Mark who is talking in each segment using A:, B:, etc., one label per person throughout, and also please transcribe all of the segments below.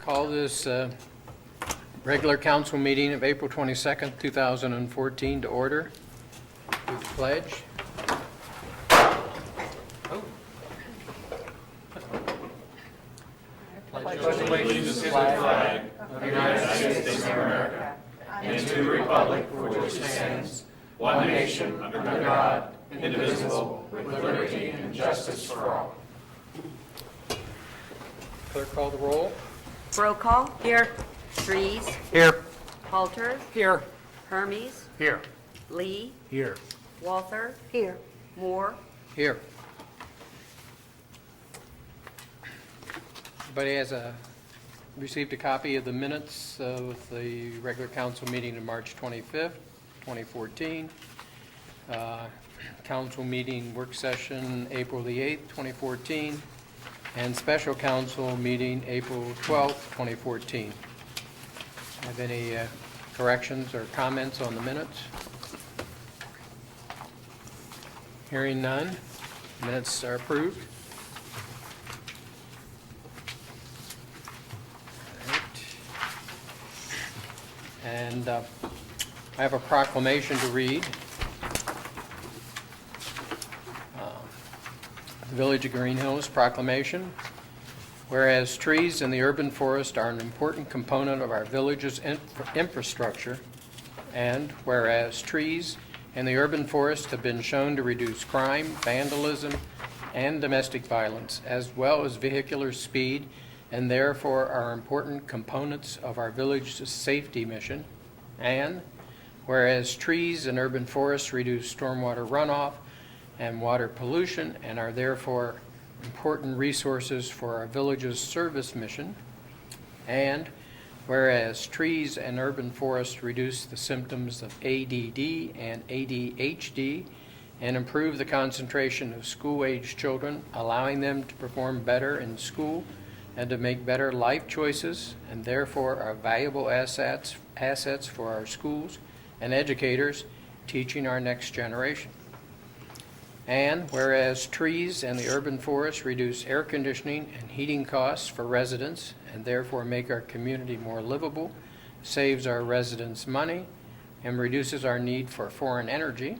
A: Call this regular council meeting of April 22nd, 2014 to order. With the pledge.
B: Allegiance to the flag of the United States of America and to the republic for which it stands, one nation, under God, indivisible, with liberty and justice for all.
A: Clerk, call the roll.
C: Roll call. Here. Trees.
A: Here.
C: Halter.
A: Here.
C: Hermes.
A: Here.
C: Lee.
A: Here.
C: Walther. Here. Moore.
A: Here. Everybody received a copy of the minutes of the regular council meeting of March 25th, 2014. Council meeting work session April the 8th, 2014. And special council meeting April 12th, 2014. Have any corrections or comments on the minutes? Hearing none, minutes are approved. All right. And I have a proclamation to read. Village of Greenhills proclamation. Whereas trees in the urban forest are an important component of our village's infrastructure, and whereas trees in the urban forest have been shown to reduce crime, vandalism, and domestic violence, as well as vehicular speed, and therefore are important components of our village's safety mission, and whereas trees in urban forests reduce stormwater runoff and water pollution and are therefore important resources for our village's service mission. And whereas trees and urban forests reduce the symptoms of ADD and ADHD and improve the concentration of school-age children, allowing them to perform better in school and to make better life choices, and therefore are valuable assets for our schools and educators teaching our next generation. And whereas trees and the urban forest reduce air conditioning and heating costs for residents and therefore make our community more livable, saves our residents money, and reduces our need for foreign energy.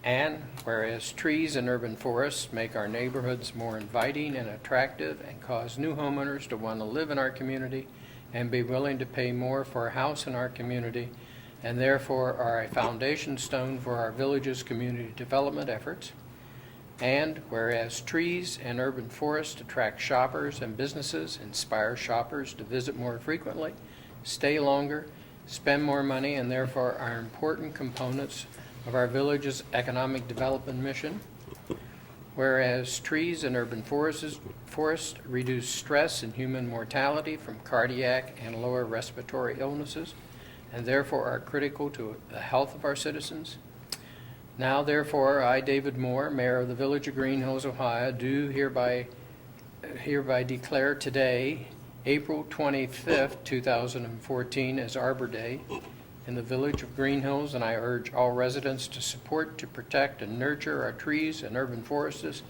A: And whereas trees and urban forests make our neighborhoods more inviting and attractive and cause new homeowners to want to live in our community and be willing to pay more for a house in our community, and therefore are a foundation stone for our village's community development efforts. And whereas trees and urban forests attract shoppers and businesses, inspire shoppers to visit more frequently, stay longer, spend more money, and therefore are important components of our village's economic development mission. Whereas trees and urban forests reduce stress and human mortality from cardiac and lower respiratory illnesses, and therefore are critical to the health of our citizens. Now, therefore, I, David Moore, Mayor of the Village of Greenhills, Ohio, do hereby declare today, April 25th, 2014, as Arbor Day in the Village of Greenhills, and I urge all residents to support, to protect, and nurture our trees and urban forests,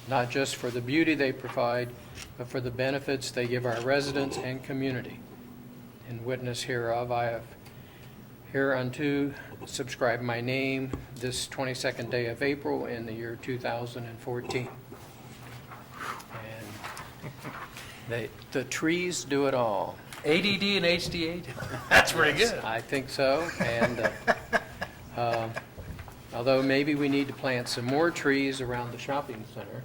A: not just for the beauty they provide, but for the benefits they give our residents and community. In witness hereof, I have hereunto subscribe my name this 22nd day of April in the year 2014. And the trees do it all.
D: ADD and HD8? That's pretty good.
A: I think so. And although maybe we need to plant some more trees around the shopping center.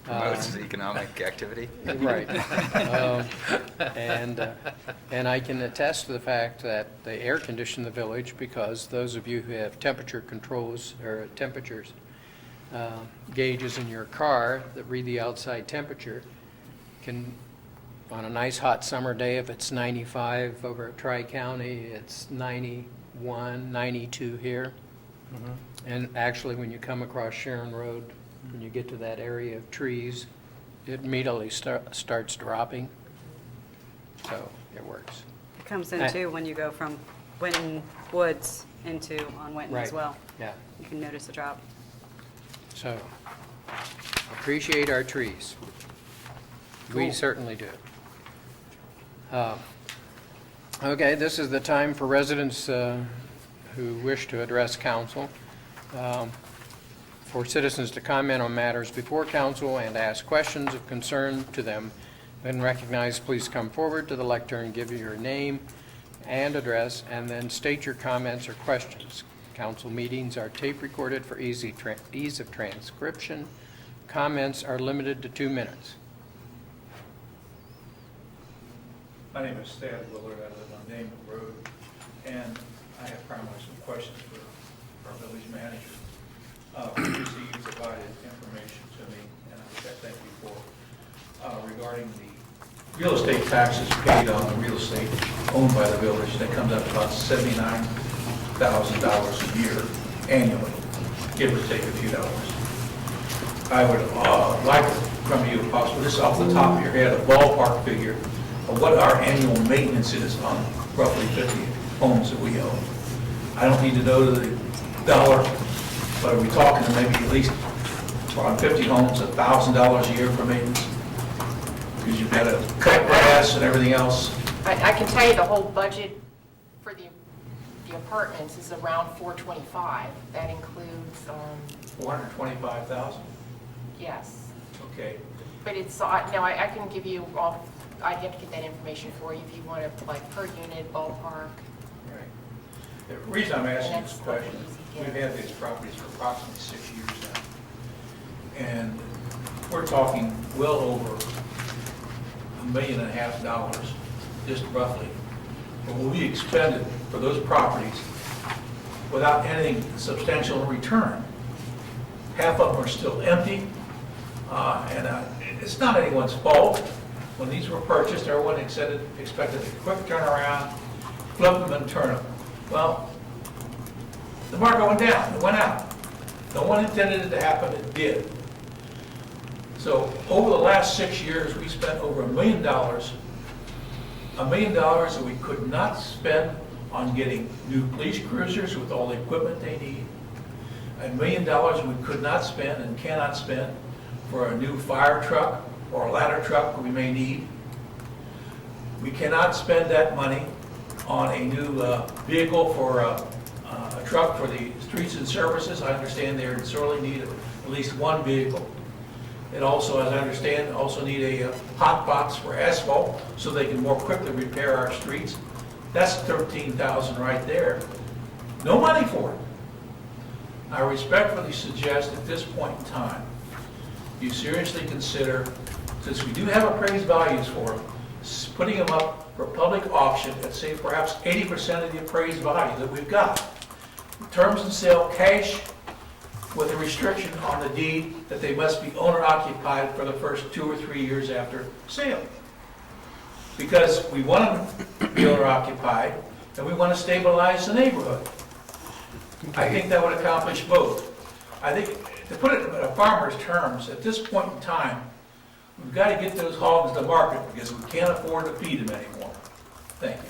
E: Promotes economic activity.
A: Right. And I can attest to the fact that they air condition the village, because those of you who have temperature controls or temperatures gauges in your car that read the outside temperature can, on a nice hot summer day, if it's 95 over at Tri-County, it's 91, 92 here. Mm-hmm. And actually, when you come across Sharon Road, when you get to that area of trees, it immediately starts dropping. So it works.
C: It comes in too when you go from Winton Woods into on Winton as well.
A: Yeah.
C: You can notice a drop.
A: So appreciate our trees. We certainly do. Okay, this is the time for residents who wish to address council, for citizens to comment on matters before council and ask questions of concern to them. When recognized, please come forward to the lectern, give your name and address, and then state your comments or questions. Council meetings are tape recorded for ease of transcription. Comments are limited to 2 minutes.
F: My name is Thad Willard. I live on Damon Road, and I have primarily some questions for our village manager. Previously, you provided information to me, and which I thank you for, regarding the real estate taxes paid on the real estate owned by the village. That comes up to about $79,000 a year annually, give or take a few dollars. I would like from you, if possible, just off the top of your head, a ballpark figure of what our annual maintenance is on roughly 50 homes that we own. I don't need to know to the dollar, but are we talking maybe at least on 50 homes, $1,000 a year for maintenance? Because you've got to cut grass and everything else.
G: I can tell you the whole budget for the apartments is around $425. That includes,
F: 425,000?
G: yes.
F: Okay.
G: But it's, no, I can give you all, I'd have to get that information for you if you want to, like, per unit, ballpark.
F: Right. The reason I'm asking
G: And
F: this
G: that's
F: question,
G: not easy to
F: we've
G: get.
F: had these properties for approximately 6 years now. And we're talking well over $1.5 million, just roughly, for what we expended for those properties without anything substantial in return. Half of them are still empty, and it's not anyone's fault. When these were purchased, everyone expected a quick turnaround, flip them and turn them. Well, the market went down, it went out. No one intended it to happen, it did. So over the last 6 years, we spent over $1 million that we could not spend on getting new police cruisers with all the equipment they need. $1 million we could not spend and cannot spend for a new fire truck or a ladder truck we may need. We cannot spend that money on a new vehicle for a truck for the streets and services. I understand they sorely need at least one vehicle. It also, as I understand, also need a hot box for asphalt so they can more quickly repair our streets. That's $13,000 right there. No money for it. I respectfully suggest at this point in time, you seriously consider, since we do have appraised values for them, putting them up for public auction at, say, perhaps 80% of the appraised value that we've got. Terms of sale, cash, with a restriction on the deed that they must be owner occupied for the first 2 or 3 years after sale. Because we want them to be owner occupied and we want to stabilize the neighborhood. I think that would accomplish both. I think, to put it in a farmer's terms, at this point in time, we've got to get those hogs to market because we can't afford to feed them anymore. Thank you.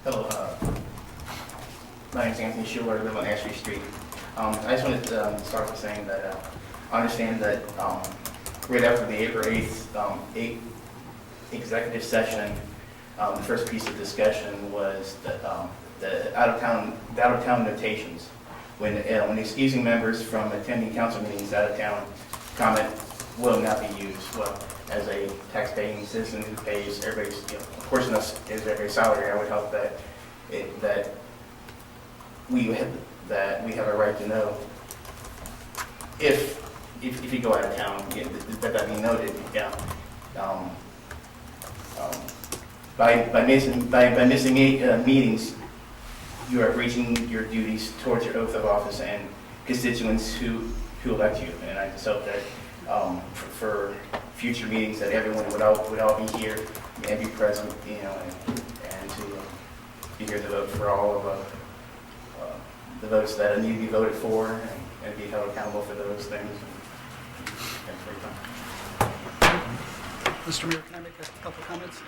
H: Hello, my name is Anthony Schuler, I live on Ashley Street. I just wanted to start by saying that I understand that right after the April 8th executive session, the first piece of discussion was the out-of-town notations. When excusing members from attending council meetings out of town, comment will not be used. Well, as a tax-paying citizen who pays everybody's, a portion of their salary, I would hope that we have a right to know if you go out of town, that be noted. Yeah. By missing meetings, you are breaching your duties towards your oath of office and constituents who elect you. And I just hope that for future meetings that everyone would all be here and be present, and to be here to vote for all of the votes that need to be voted for and be held accountable for those things. Thanks for your time.
I: Mr. Mayor, can I make a couple comments?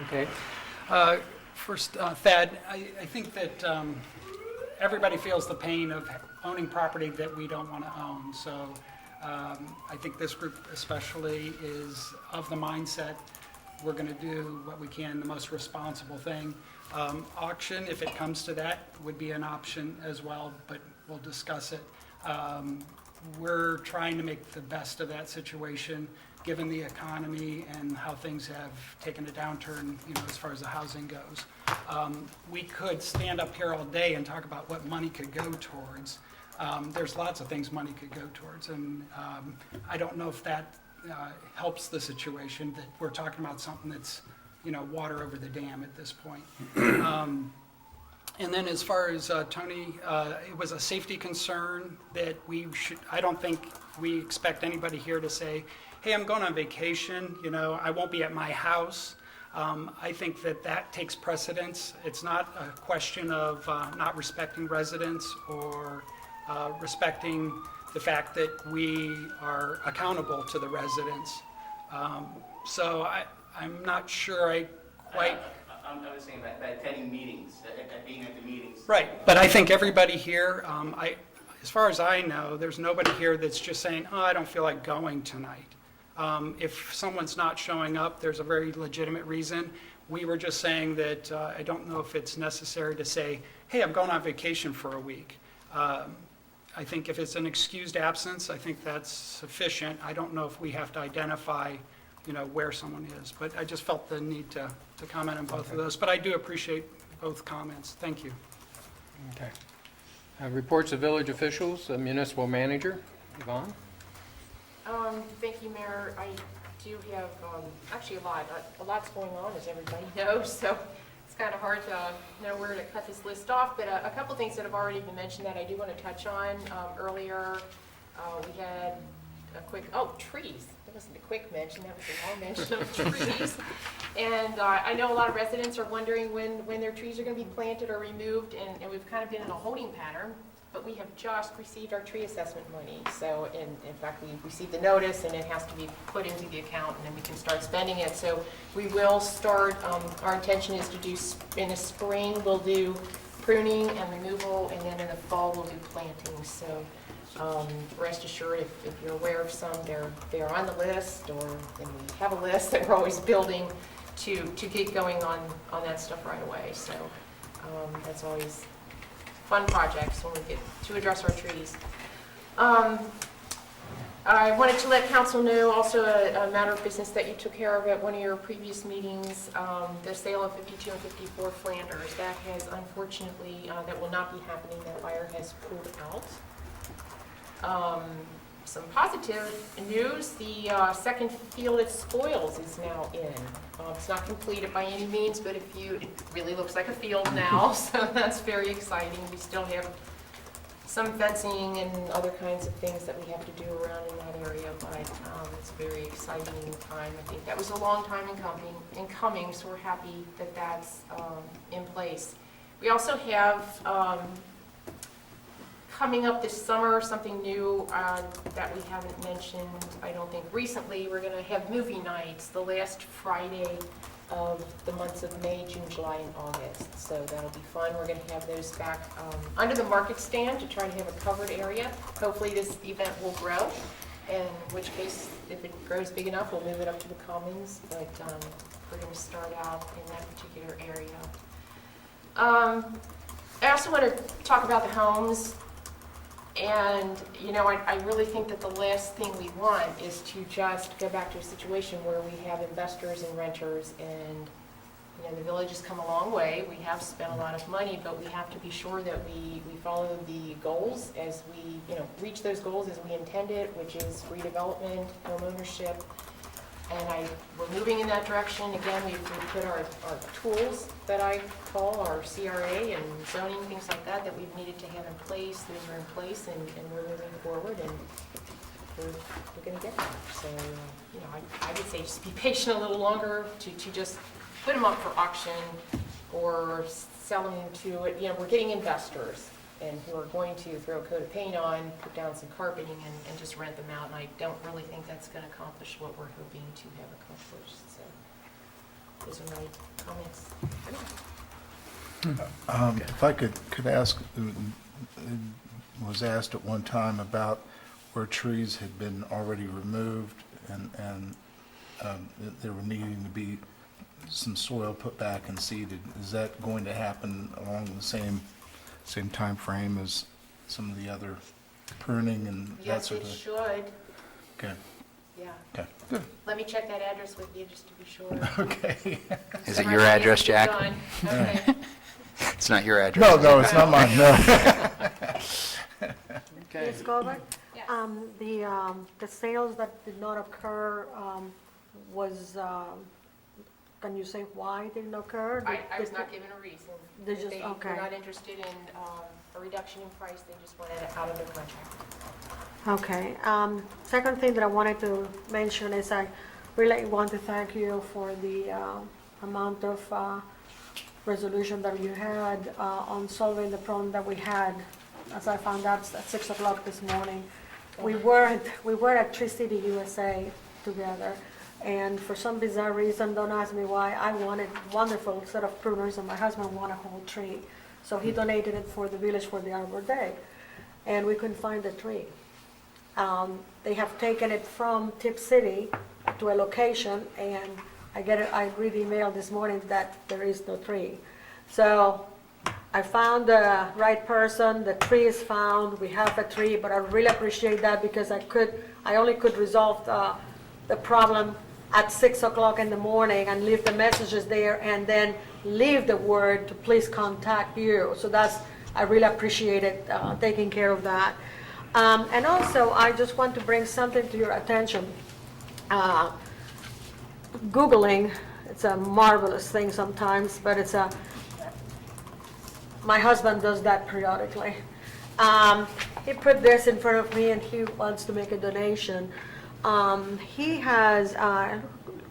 A: Okay.
I: First, Thad, I think that everybody feels the pain of owning property that we don't want to own. So I think this group especially is of the mindset we're going to do what we can, the most responsible thing. Auction, if it comes to that, would be an option as well, but we'll discuss it. We're trying to make the best of that situation, given the economy and how things have taken a downturn, as far as the housing goes. We could stand up here all day and talk about what money could go towards. There's lots of things money could go towards, and I don't know if that helps the situation, that we're talking about something that's, water over the dam at this point. And then as far as Tony, it was a safety concern that I don't think we expect anybody here to say, hey, I'm going on vacation, I won't be at my house. I think that takes precedence. It's not a question of not respecting residents or respecting the fact that we are accountable to the residents. So I'm not sure I quite...
H: I'm just saying that attending meetings, that being at the meetings.
I: Right, but I think everybody here, as far as I know, there's nobody here that's just saying, oh, I don't feel like going tonight. If someone's not showing up, there's a very legitimate reason. We were just saying that I don't know if it's necessary to say, hey, I'm going on vacation for a week. I think if it's an excused absence, I think that's sufficient. I don't know if we have to identify, where someone is. But I just felt the need to comment on both of those. But I do appreciate both comments. Thank you.
A: Okay. Reports of village officials, the municipal manager, Yvonne?
G: Thank you, Mayor. I do have, actually a lot's going on, as everybody knows, so it's kind of hard to know where to cut this list off, but a couple things that have already been mentioned that I do want to touch on. Earlier, we had a quick, trees. That wasn't a quick mention, that was a long mention of trees. And I know a lot of residents are wondering when their trees are going to be planted or removed, and we've kind of been in a holding pattern. But we have just received our tree assessment money. So in fact, we received the notice and it has to be put into the account and then we can start spending it. So we will start, our intention is to do, in the spring, we'll do pruning and removal, and then in the fall, we'll do planting. So rest assured, if you're aware of some, they're on the list, or and we have a list that we're always building to get going on that stuff right away. So that's always fun projects when we get to address our trees. I wanted to let council know also a matter of business that you took care of at one of your previous meetings, the sale of 52 and 54 Flanders. That has unfortunately, that will not be happening. That buyer has pulled out. Some positive news, the second field at Spoils is now in. It's not completed by any means, but it really looks like a field now, so that's very exciting. We still have some fencing and other kinds of things that we have to do around in that area, but it's a very exciting time. I think that was a long time in coming, so we're happy that that's in place. We also have coming up this summer, something new that we haven't mentioned, I don't think, recently. We're going to have movie nights the last Friday of the months of May, June, July, and August. So that'll be fun. We're going to have those back under the market stand to try to have a covered area. Hopefully this event will grow, in which case, if it grows big enough, we'll move it up to the Commons. But we're going to start out in that particular area. I also want to talk about the homes. And, I really think that the last thing we want is to just go back to a situation where we have investors and renters, and, the village has come a long way. We have spent a lot of money, but we have to be sure that we follow the goals as we, reach those goals as we intended, which is redevelopment, home ownership. And we're moving in that direction. Again, we've put our tools that I call our CRA and zoning, things like that we've needed to have in place. Those are in place, and we're moving forward, and we're going to get there. So, I would say just be patient a little longer to just put them up for auction or sell them to it. We're getting investors, and who are going to throw a coat of paint on, put down some carpeting, and just rent them out. And I don't really think that's going to accomplish what we're hoping to have accomplished. So those are my comments.
J: If I could ask, it was asked at one time about where trees had been already removed and that there were needing to be some soil put back and seeded. Is that going to happen along the same time frame as some of the other pruning and that
G: Yes,
J: sort
G: it
J: of?
G: should.
J: Okay,
G: Yeah.
J: okay, good.
G: Let me check that address with you just to be sure.
J: Okay.
E: Is it your address, Jack?
G: Done. Okay.
E: It's not your address.
J: No, it's not mine, no.
A: Okay.
K: Ms. Goldberg?
G: Yes.
K: The sales that did not occur was, can you say why it didn't occur?
G: I was not given a reason.
K: They just-
G: They
K: okay.
G: were not interested in a reduction in price, they just wanted it out of their contract.
K: Okay. Second thing that I wanted to mention is I really want to thank you for the amount of resolution that you had on solving the problem that we had. As I found out at 6 o'clock this morning, we were at Tree City USA together, and for some bizarre reason, don't ask me why, I wanted wonderful set of pruners, and my husband wanted a whole tree. So he donated it for the village for the Arbor Day, and we couldn't find the tree. They have taken it from Tip City to a location, and I read email this morning that there is no tree. So I found the right person, the tree is found, we have a tree, but I really appreciate that because I only could resolve the problem at 6 o'clock in the morning and leave the messages there and then leave the word to please contact you. So I really appreciated taking care of that. And also, I just want to bring something to your attention. Googling, it's a marvelous thing sometimes, but my husband does that periodically. He put this in front of me and he wants to make a donation. He has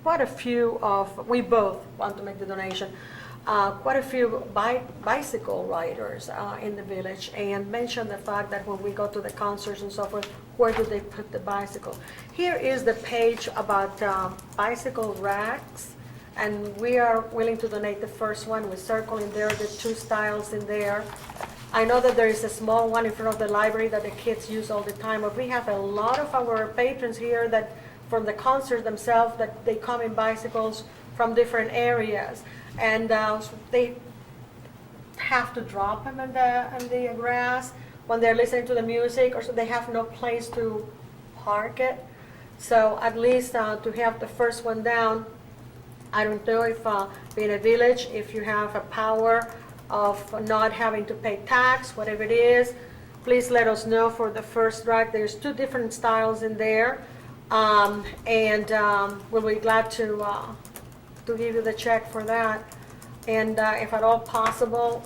K: quite a few we both want to make the donation, quite a few bicycle riders in the village, and mentioned the fact that when we go to the concerts and so forth, where do they put the bicycle? Here is the page about bicycle racks, and we are willing to donate the first one. We circle in there the 2 styles in there. I know that there is a small one in front of the library that the kids use all the time, but we have a lot of our patrons here that from the concerts themselves, that they come in bicycles from different areas, and so they have to drop them in the grass when they're listening to the music, or so they have no place to park it. So at least to have the first one down, I don't know if being a village, if you have a power of not having to pay tax, whatever it is, please let us know for the first rack. There's 2 different styles in there, and we'll be glad to give you the check for that. And if at all possible,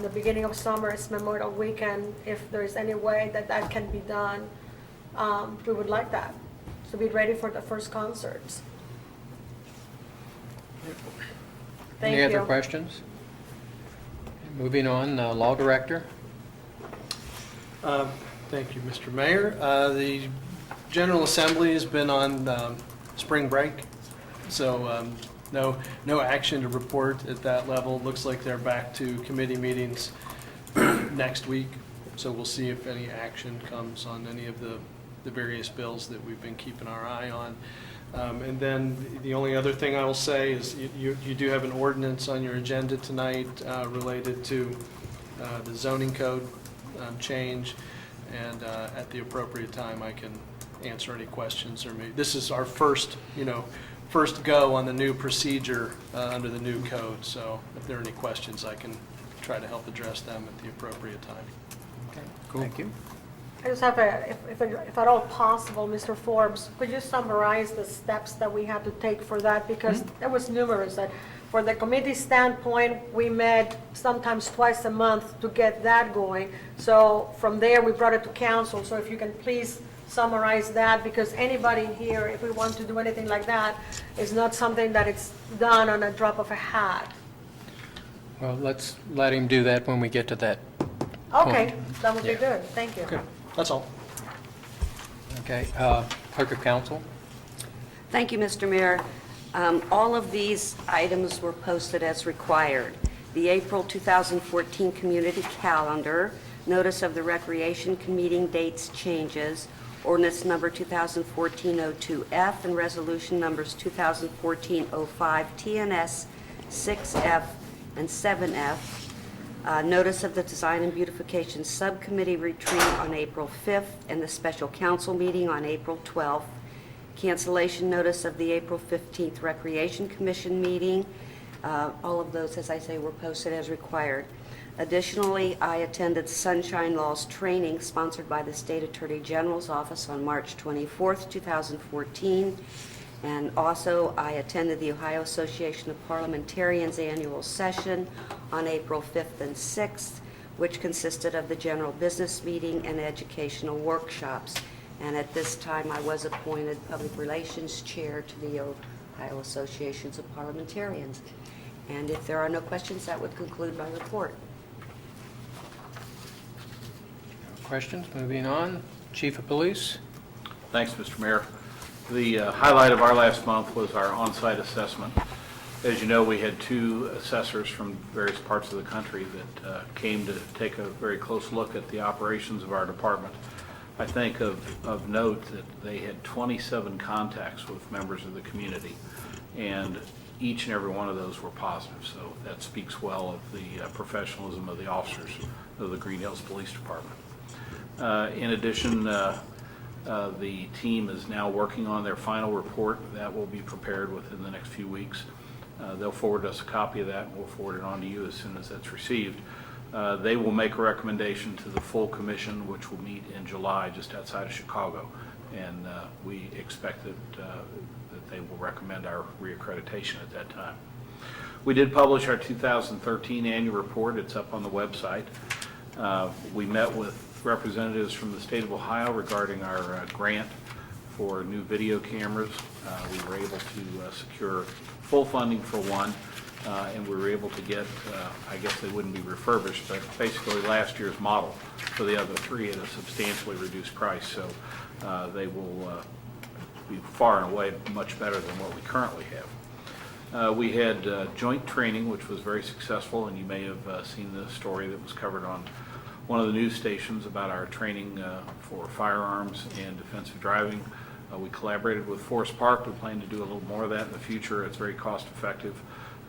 K: the beginning of summer is Memorial Weekend, if there is any way that can be done, we would like that, to be ready for the first concerts. Thank you.
A: Any other questions? Moving on, Law Director.
D: Thank you, Mr. Mayor. The General Assembly has been on spring break, so no action to report at that level. Looks like they're back to committee meetings next week, so we'll see if any action comes on any of the various bills that we've been keeping our eye on. And then the only other thing I will say is you do have an ordinance on your agenda tonight related to the zoning code change, and at the appropriate time I can answer any questions, or maybe this is our first go on the new procedure under the new code, so if there are any questions I can try to help address them at the appropriate time.
A: Okay, cool. Thank you.
K: I just have if at all possible, Mr. Forbes, could you summarize the steps that we had to take for that? Because there was numerous. That for the committee standpoint, we met sometimes twice a month to get that going. So from there, we brought it to council. So if you can please summarize that, because anybody here, if we want to do anything like that, is not something that it's done on a drop of a hat.
A: Well, let's let him do that when we get to that
K: Okay, that would be
A: Yeah.
K: good, thank you.
D: Okay, that's all.
A: Okay, clerk of council?
L: Thank you, Mr. Mayor. All of these items were posted as required. The April 2014 community calendar, notice of the Recreation Meeting dates changes, ordinance number 2014-02F, and resolution numbers 2014-05 TNS 6F and 7F. Notice of the Design and Beautification Subcommittee retreat on April 5th and the special council meeting on April 12th. Cancellation notice of the April 15th Recreation Commission meeting. All of those, as I say, were posted as required. Additionally, I attended Sunshine Laws training sponsored by the State Attorney General's Office on March 24th, 2014. And also, I attended the Ohio Association of Parliamentarians annual session on April 5th and 6th, which consisted of the general business meeting and educational workshops. And at this time, I was appointed Public Relations Chair to the Ohio Associations of Parliamentarians. And if there are no questions, that would conclude my report.
A: Questions? Moving on. Chief of Police?
B: Thanks, Mr. Mayor. The highlight of our last month was our on-site assessment. As you know, we had 2 assessors from various parts of the country that came to take a very close look at the operations of our department. I think of note that they had 27 contacts with members of the community, and each and every one of those were positive. So that speaks well of the professionalism of the officers of the Greenhills Police Department. In addition, the team is now working on their final report. That will be prepared within the next few weeks. They'll forward us a copy of that, and we'll forward it on to you as soon as that's received. They will make a recommendation to the full commission, which will meet in July just outside of Chicago, and we expect that they will recommend our reaccreditation at that time. We did publish our 2013 annual report. It's up on the website. We met with representatives from the state of Ohio regarding our grant for new video cameras. We were able to secure full funding for one, and we were able to get, I guess they wouldn't be refurbished, but basically last year's model for the other 3 at a substantially reduced price. So they will be far and away much better than what we currently have. We had joint training, which was very successful, and you may have seen the story that was covered on one of the news stations about our training for firearms and defensive driving. We collaborated with Forest Park. We plan to do a little more of that in the future. It's very cost effective.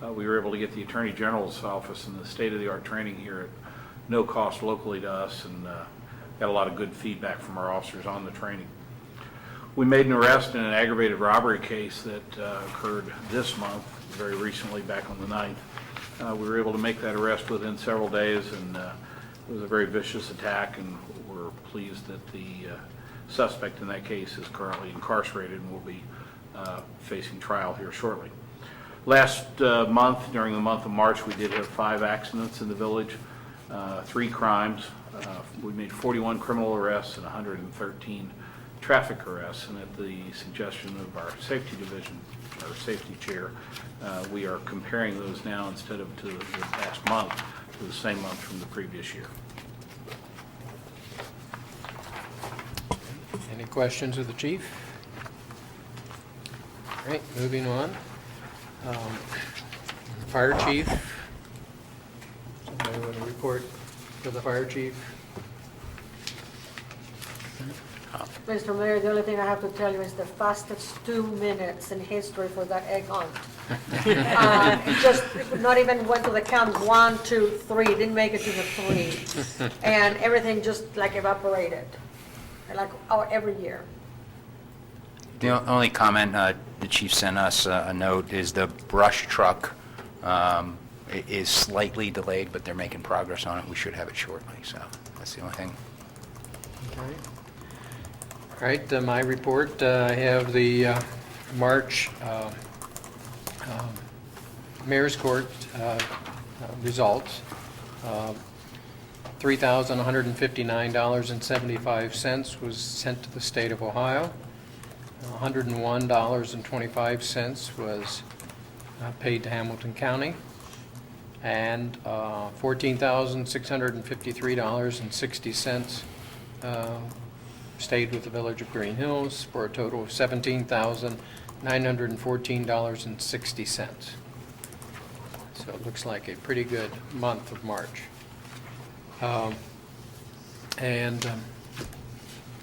B: We were able to get the Attorney General's office and the state-of-the-art training here at no cost locally to us, and got a lot of good feedback from our officers on the training. We made an arrest in an aggravated robbery case that occurred this month, very recently, back on the 9th. We were able to make that arrest within several days, and it was a very vicious attack, and we're pleased that the suspect in that case is currently incarcerated and will be facing trial here shortly. Last month, during the month of March, we did have 5 accidents in the village, 3 crimes. We made 41 criminal arrests and 113 traffic arrests, and at the suggestion of our safety division, our safety chair, we are comparing those now instead of to the past month to the same month from the previous year.
A: Any questions of the chief? All right, moving on. Fire chief. Somebody want to report for the fire chief?
K: Mr. Mayor, the only thing I have to tell you is the fastest 2 minutes in history for that egg hunt. Just not even went to the count 1, 2, 3, didn't make it to the 3. And everything just like evaporated, like every year.
E: The only comment the chief sent us a note is the brush truck is slightly delayed, but they're making progress on it. We should have it shortly, so that's the only thing.
A: Okay. All right, my report, I have the March Mayor's Court results. $3,159.75 was sent to the state of Ohio. $101.25 was paid to Hamilton County. and $14,653.60 stayed with the Village of Greenhills for a total of $17,914.60. So it looks like a pretty good month of March. I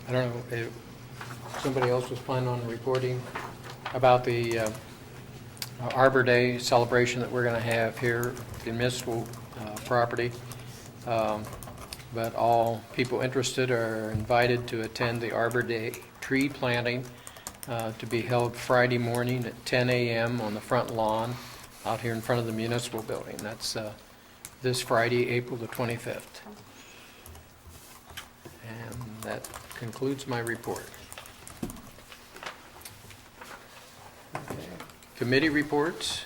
A: don't know if somebody else was planning on reporting about the Arbor Day celebration that we're going to have here at the municipal property. But all people interested are invited to attend the Arbor Day tree planting to be held Friday morning at 10 a.m. on the front lawn out here in front of the municipal building. That's this Friday, April the 25th. And that concludes my report. Okay. Committee reports.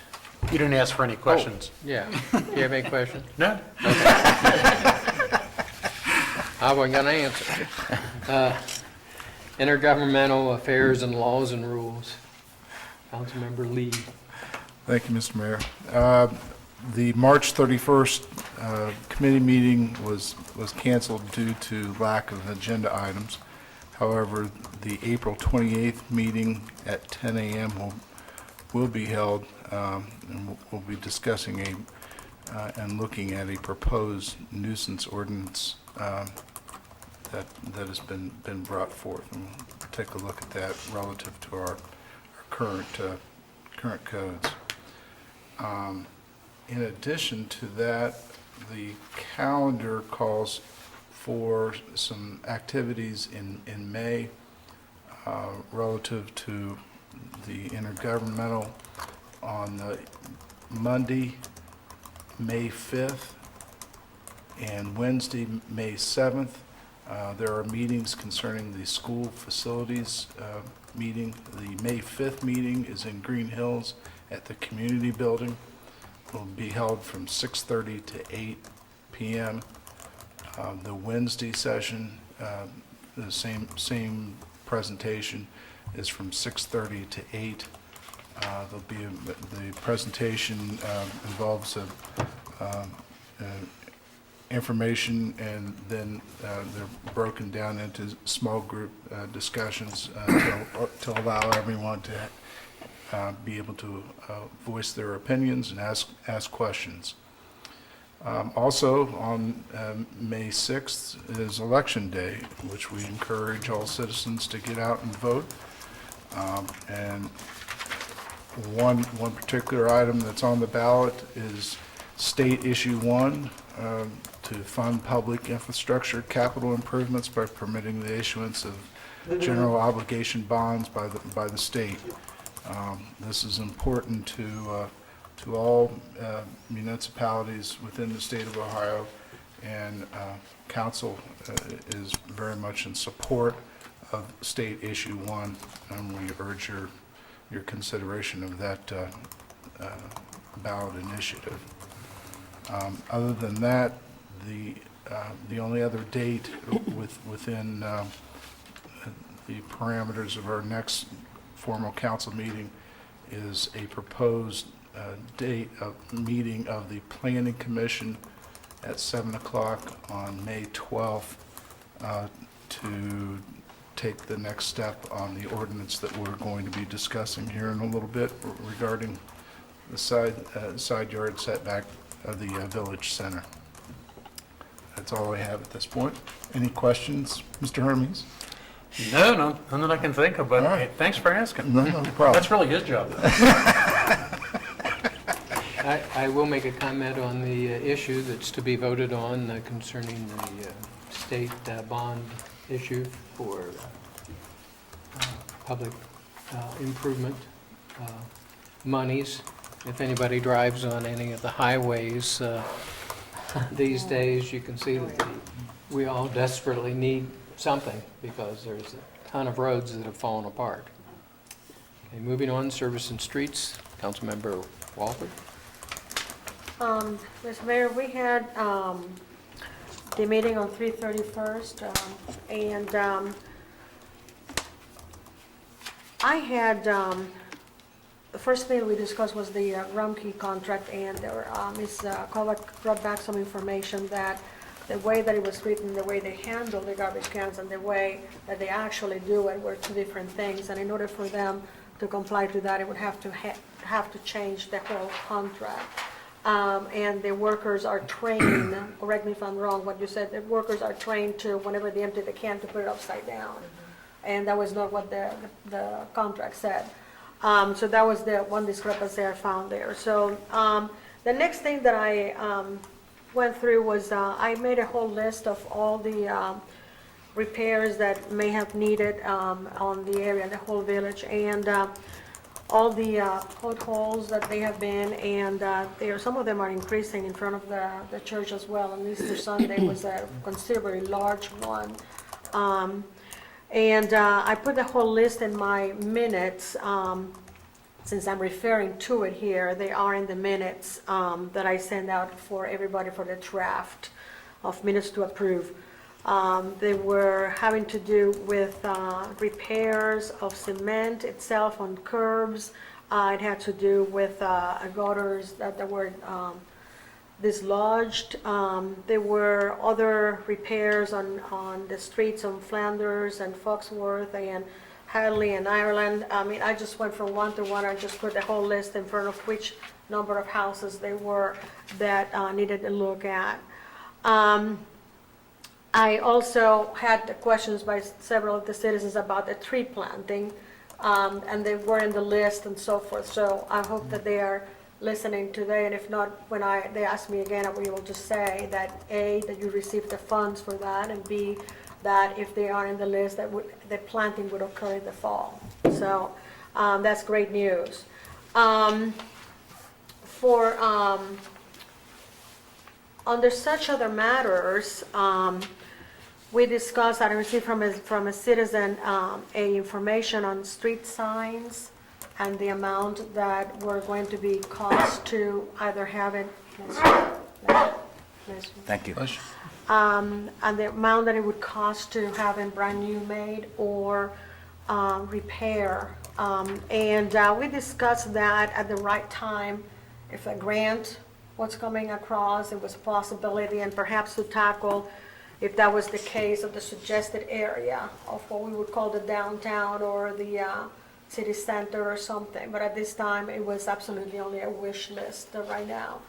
M: You didn't ask for any questions.
A: Oh, yeah. Do you have any questions?
M: No?
A: I wasn't going to answer. Intergovernmental affairs and laws and rules. Councilmember Lee.
J: Thank you, Mr. Mayor. The March 31st committee meeting was canceled due to lack of agenda items. However, the April 28th meeting at 10 a.m. will be held, and we'll be discussing and looking at a proposed nuisance ordinance that has been brought forth. And we'll take a look at that relative to our current codes. In addition to that, the calendar calls for some activities in May relative to the intergovernmental on the Monday, May 5th, and Wednesday, May 7th. There are meetings concerning the school facilities meeting. The May 5th meeting is in Greenhills at the community building. It will be held from 6:30 to 8 p.m. The Wednesday session, the same presentation, is from 6:30 to 8. The presentation involves information, and then they're broken down into small group discussions to allow everyone to be able to voice their opinions and ask questions. Also, on May 6th is Election Day, which we encourage all citizens to get out and vote. And one particular item that's on the ballot is State Issue 1 to fund public infrastructure capital improvements by permitting the issuance of general obligation bonds by the state. This is important to all municipalities within the state of Ohio, and council is very much in support of State Issue 1, and we urge your consideration of that ballot initiative. Other than that, the only other date within the parameters of our next formal council meeting is a proposed date of meeting of the Planning Commission at 7 o'clock on May 12th to take the next step on the ordinance that we're going to be discussing here in a little bit regarding the side yard setback of the village center. That's all I have at this point. Any questions, Mr. Hermes?
M: No, none that I can think of, but
J: All right.
M: hey, thanks for asking.
J: No problem.
M: That's really his job.
A: I will make a comment on the issue that's to be voted on concerning the state bond issue for public improvement monies. If anybody drives on any of the highways these days, you can see that we all desperately need something because there's a ton of roads that have fallen apart. Okay, moving on, service and streets, Councilmember Walford.
K: Mr. Mayor, we had the meeting on 3/31st, and I had the first thing we discussed was the Rumpke contract, and Ms. Kovac brought back some information that the way that it was written, the way they handle the garbage cans, and the way that they actually do it were two different things. And in order for them to comply to that, it would have to change the whole contract. And the workers are trained, correct me if I'm wrong, what you said, the workers are trained to, whenever they empty the can, to put it upside down. And that was not what the contract said. So that was the one discrepancy I found there. So the next thing that I went through was I made a whole list of all the repairs that may have needed on the area, the whole village, and all the potholes that they have been, and some of them are increasing in front of the church as well. On Easter Sunday was a considerably large one. And I put the whole list in my minutes. Since I'm referring to it here, they are in the minutes that I send out for everybody for the draft of minutes to approve. They were having to do with repairs of cement itself on curbs. It had to do with gutters that were dislodged. There were other repairs on the streets on Flanders and Foxworth and Hadley and Ireland. I mean, I just went from one to one. I just put the whole list in front of which number of houses they were that needed a look at. I also had questions by several of the citizens about the tree planting, and they were in the list and so forth. So I hope that they are listening today, and if not, when they ask me again, I'll be able to say that A, that you received the funds for that, and B, that if they are in the list, that the planting would occur in the fall. So that's great news. Under such other matters, we discussed, I received from a citizen a information on street signs and the amount that were going to be cost to either have it.
E: Thank you.
K: And the amount that it would cost to have it brand new made or repair. And we discussed that at the right time, if a grant was coming across, it was a possibility, and perhaps to tackle, if that was the case, of the suggested area of what we would call the downtown or the city center or something. But at this time, it was absolutely only a wish list right now.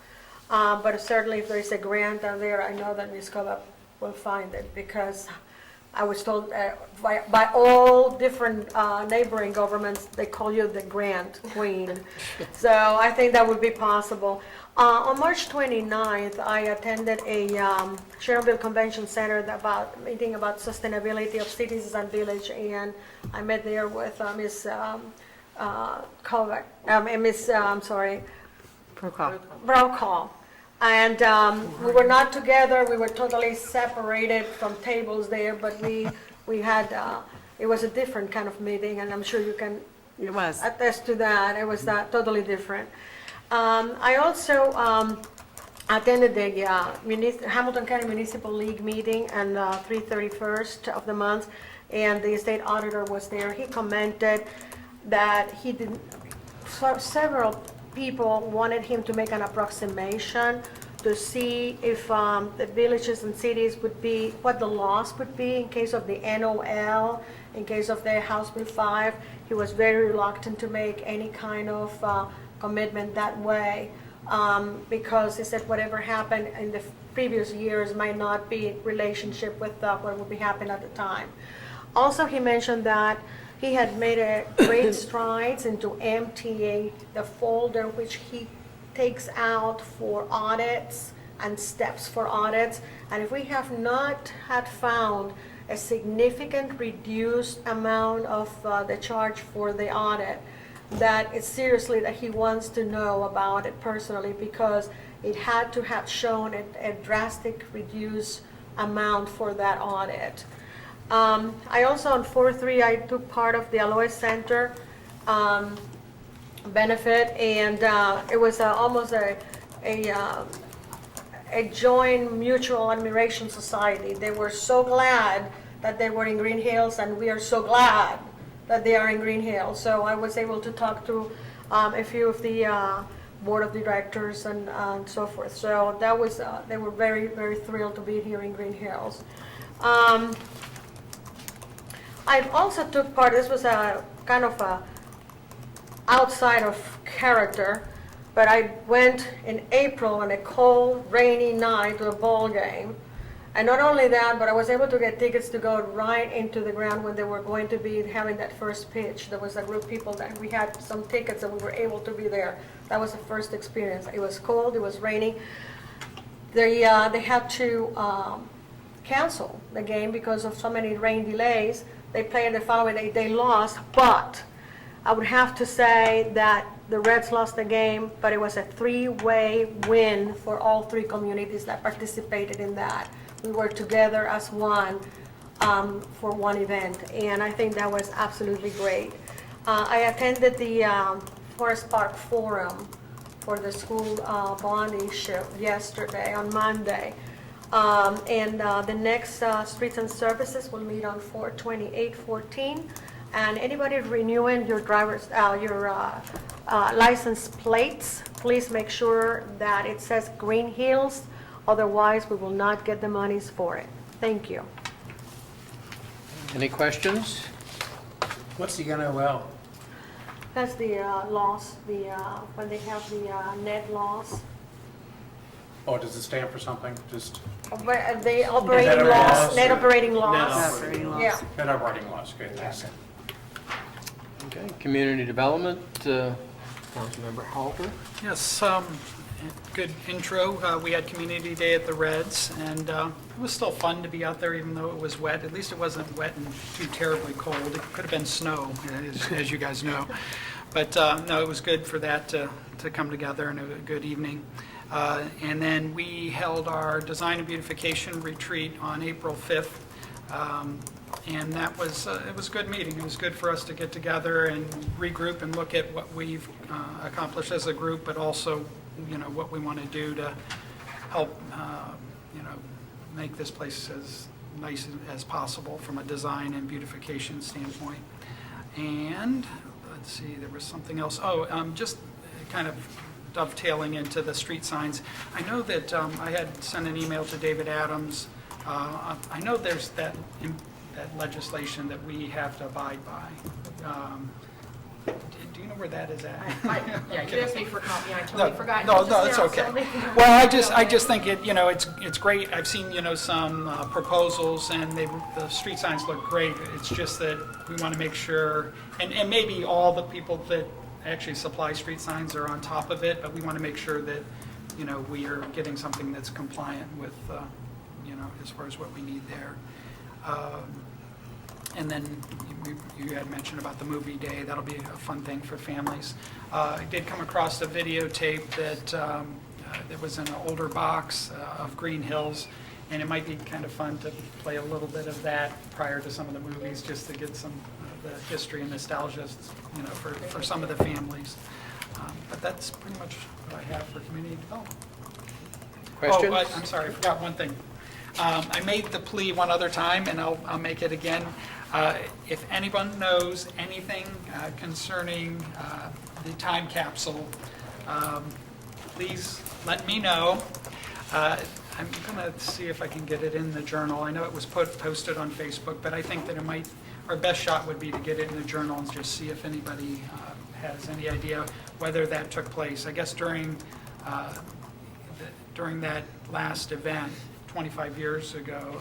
K: But certainly if there is a grant down there, I know that Ms. Kovac will find it, because I was told by all different neighboring governments, they call you the grant queen. So I think that would be possible. On March 29th, I attended a Sharonville Convention Center meeting about sustainability of cities and village, and I met there with Ms. Kovac, Brokaw. And we were not together, we were totally separated from tables there, but we had, it was a different kind of meeting, and I'm sure you can attest to that. It was totally different. I also attended the Hamilton County Municipal League meeting on 3/31st of the month, and the state auditor was there. He commented that several people wanted him to make an approximation to see if the villages and cities what the loss would be in case of the NOL, in case of the House Bill 5. He was very reluctant to make any kind of commitment that way, because he said whatever happened in the previous years might not be in relationship with what would be happening at the time. Also, he mentioned that he had made great strides into emptying the folder which he takes out for audits and steps for audits. And if we have not had found a significant reduced amount of the charge for the audit, that it's seriously that he wants to know about it personally, because it had to have shown a drastic reduced amount for that audit. I also, on 4/3, I took part of the Aloe Center benefit, and it was almost a joint mutual admiration society. They were so glad that they were in Greenhills, and we are so glad that they are in Greenhills. So I was able to talk to a few of the board of directors and so forth. So that was, they were very, very thrilled to be here in Green Hills. I also took part, this was a kind of a outside of character, but I went in April on a cold, rainy night to a ball game. And not only that, but I was able to get tickets to go right into the ground when they were going to be having that first pitch. There was a group of people that we had some tickets and we were able to be there. That was the first experience. It was cold, it was raining. They had to cancel the game because of so many rain delays. They played the following day, they lost, but I would have to say that the Reds lost the game, but it was a three-way win for all three communities that participated in that. We were together as one for one event, and I think that was absolutely great. I attended the Forest Park Forum for the school bond issue yesterday, on Monday. And the next Streets and Services will meet on 4/28/14. And anybody renewing your driver's, your license plates, please make sure that it says Greenhills. Otherwise, we will not get the monies for it. Thank you.
A: Any questions?
M: What's the NOL?
K: That's the loss, when they have the net loss.
M: Oh, does it stand for something? Just
K: The operating loss, net operating loss.
C: Operating loss.
K: Yeah.
M: net operating loss, okay, thanks.
A: Okay, community development, Councilmember Halter.
I: Yes, good intro. We had Community Day at the Reds, and it was still fun to be out there even though it was wet. At least it wasn't wet and too terribly cold. It could have been snow, as you guys know. But no, it was good for that to come together, and a good evening. And then we held our Design and Beautification Retreat on April 5th. And that was, it was a good meeting. It was good for us to get together and regroup and look at what we've accomplished as a group, but also, you know, what we want to do to help, you know, make this place as nice as possible from a design and beautification standpoint. And let's see, there was something else. Oh, just kind of dovetailing into the street signs. I know that I had sent an email to David Adams. I know there's that legislation that we have to abide by. Do you know where that is at?
G: Yeah, you asked me for a copy, I totally forgot.
I: No,
G: just
I: it's
G: now,
I: okay.
G: so-
I: Well, I just think it, you know, it's great. I've seen, you know, some proposals, and the street signs look great. It's just that we want to make sure, and maybe all the people that actually supply street signs are on top of it, but we want to make sure that, you know, we are getting something that's compliant with, you know, as far as what we need there. And then you had mentioned about the movie day. That'll be a fun thing for families. I did come across a videotape that there was in an older box of Greenhills, and it might be kind of fun to play a little bit of that prior to some of the movies, just to get some of the history and nostalgia, you know, for some of the families. But that's pretty much what I have for community development.
A: Questions?
I: Oh, I'm sorry, I forgot one thing. I made the plea one other time, and I'll make it again. If anyone knows anything concerning the time capsule, please let me know. I'm going to see if I can get it in the journal. I know it was posted on Facebook, but I think that it might, our best shot would be to get it in the journal and just see if anybody has any idea whether that took place. I guess during that last event, 25 years ago,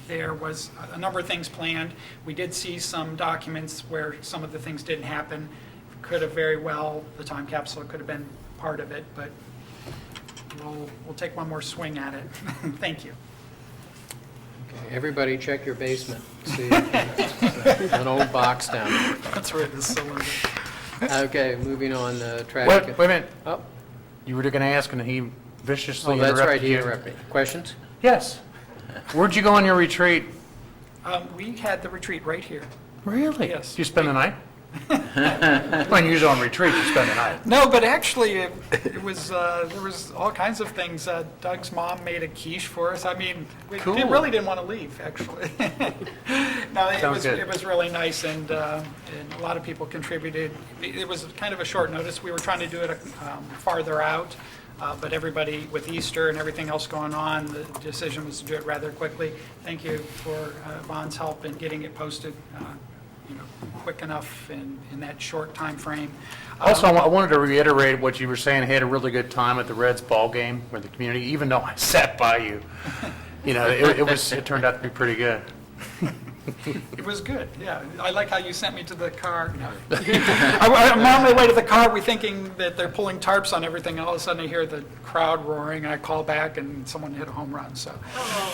I: there was a number of things planned. We did see some documents where some of the things didn't happen. Could have very well, the time capsule could have been part of it, but we'll take one more swing at it. Thank you.
A: Okay, everybody check your basement. See an old box down there.
I: That's where this cylinder.
A: Okay, moving on, traffic.
M: Wait a minute.
A: Oh,
M: You were going to ask, and he viciously
A: oh, that's right,
M: interrupted
A: he
M: you.
A: interrupted me. Questions?
M: Yes. Where'd you go on your retreat?
I: We had the retreat right here.
M: Really?
I: Yes.
M: Did you spend the night? When you're on retreat, you spend the night.
I: No, but actually, it was, there was all kinds of things. Doug's mom made a quiche for us. I mean, we
M: Cool.
I: really didn't want to leave, actually. No,
M: Sounds good.
I: it was really nice, and a lot of people contributed. It was kind of a short notice. We were trying to do it farther out, but everybody, with Easter and everything else going on, the decision was to do it rather quickly. Thank you for Von's help in getting it posted, quick enough in that short time frame.
M: Also, I wanted to reiterate what you were saying. I had a really good time at the Reds ball game with the community, even though I sat by you. It turned out to be pretty good.
I: It was good, yeah. I like how you sent me to the car. No. I'm on my way to the car, we're thinking that they're pulling tarps on everything, and all of a sudden I hear the crowd roaring. I call back, and someone hit a home run. So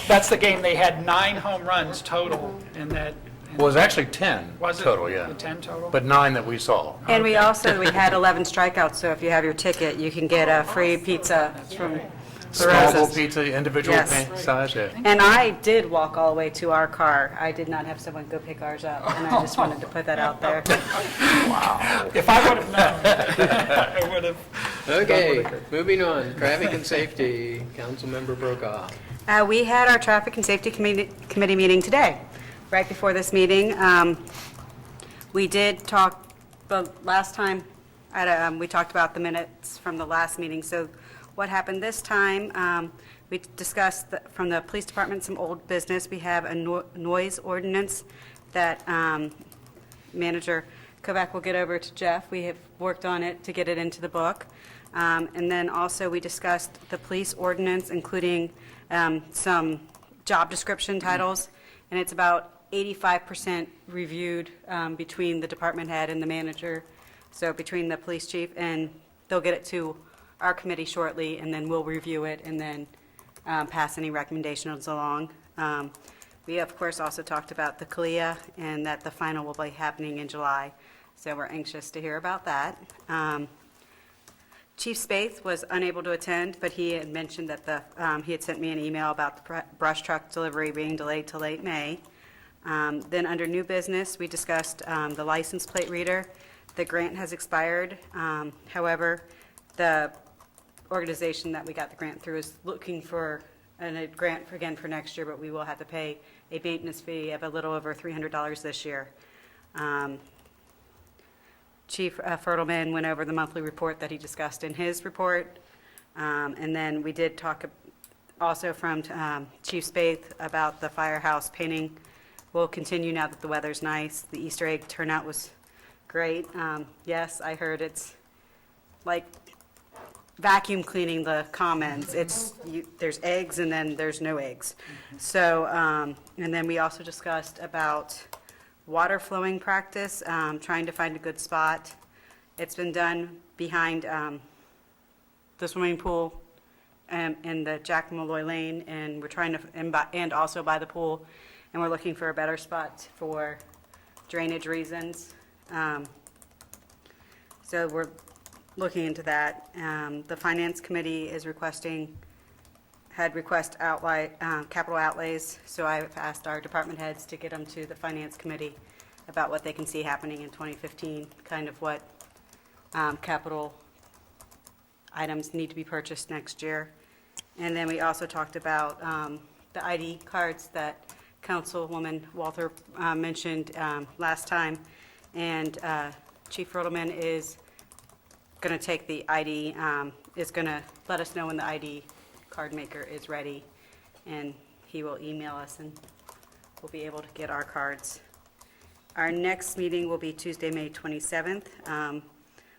I: that's the game. They had 9 home runs total in that.
M: Well, it was actually 10
I: Was it?
M: total, yeah.
I: 10 total?
M: But 9 that we saw.
C: And we had 11 strikeouts, so if you have your ticket, you can get a free pizza from
M: Small little
C: Rosa's.
M: pizza, individual
C: Yes.
M: size, yeah.
C: And I did walk all the way to our car. I did not have someone go pick ours up, and I just wanted to put that out there.
I: If I would have known, I would have.
A: Okay, moving on, traffic and safety, Councilmember Brokaw.
C: We had our Traffic and Safety Committee meeting today. Right before this meeting, we did talk, the last time, we talked about the minutes from the last meeting. So what happened this time, we discussed from the police department some old business. We have a noise ordinance that Manager Kovac will get over to Jeff. We have worked on it to get it into the book. And then also we discussed the police ordinance, including some job description titles, and it's about 85% reviewed between the department head and the manager, so between the police chief, and they'll get it to our committee shortly, and then we'll review it and then pass any recommendations along. We, of course, also talked about the CALIA and that the final will be happening in July, so we're anxious to hear about that. Chief Spaeth was unable to attend, but he had mentioned that he had sent me an email about the brush truck delivery being delayed to late May. Then under new business, we discussed the license plate reader. The grant has expired. However, the organization that we got the grant through is looking for a grant again for next year, but we will have to pay a maintenance fee of a little over $300 this year. Chief Fertelman went over the monthly report that he discussed in his report. And then we did talk also from Chief Spaeth about the firehouse painting. Will continue now that the weather's nice. The Easter egg turnout was great. Yes, I heard it's like vacuum cleaning the commons. There's eggs and then there's no eggs. So, and then we also discussed about water flowing practice, trying to find a good spot. It's been done behind the swimming pool in the Jack Malloy Lane, and we're trying to, and also by the pool, and we're looking for a better spot for drainage reasons. So we're looking into that. The Finance Committee is had request capital outlays, so I've asked our department heads to get them to the Finance Committee about what they can see happening in 2015, kind of what capital items need to be purchased next year. And then we also talked about the ID cards that Councilwoman Walther mentioned last time, and Chief Rodelman is going to take the ID, is going to let us know when the ID card maker is ready, and he will email us and we'll be able to get our cards. Our next meeting will be Tuesday, May 27th,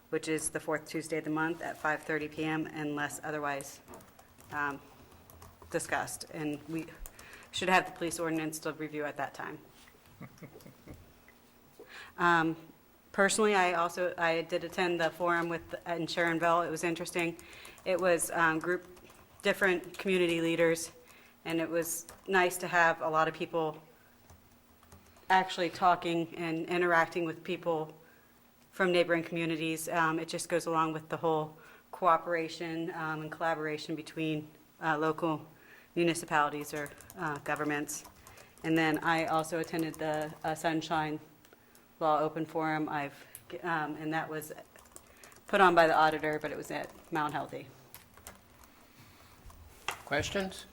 C: which is the fourth Tuesday of the month at 5:30 p.m. unless otherwise discussed. And we should have the police ordinance to review at that time. Personally, I did attend the forum in Sharonville. It was interesting. It was different community leaders, and it was nice to have a lot of people actually talking and interacting with people from neighboring communities. It just goes along with the whole cooperation and collaboration between local municipalities or governments. And then I also attended the Sunshine Law Open Forum. I've and that was put on by the auditor, but it was at Mount Healthy.
A: Questions?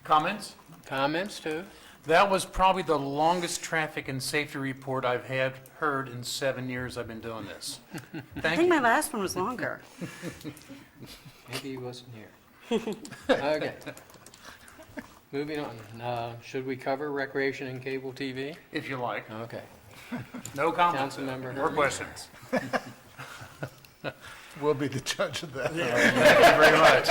M: Comments?
A: Comments, too?
M: That was probably the longest traffic and safety report I've heard in 7 years I've been doing this.
C: I
M: Thank
C: think
M: you.
C: my last one was longer.
A: Maybe he wasn't here. Okay. Moving on. Should we cover recreation and cable TV?
M: If you like.
A: Okay.
M: No comments.
A: Councilmember
M: Or
A: Hurd.
M: questions.
J: We'll be the judge of that.
M: Thank you very much.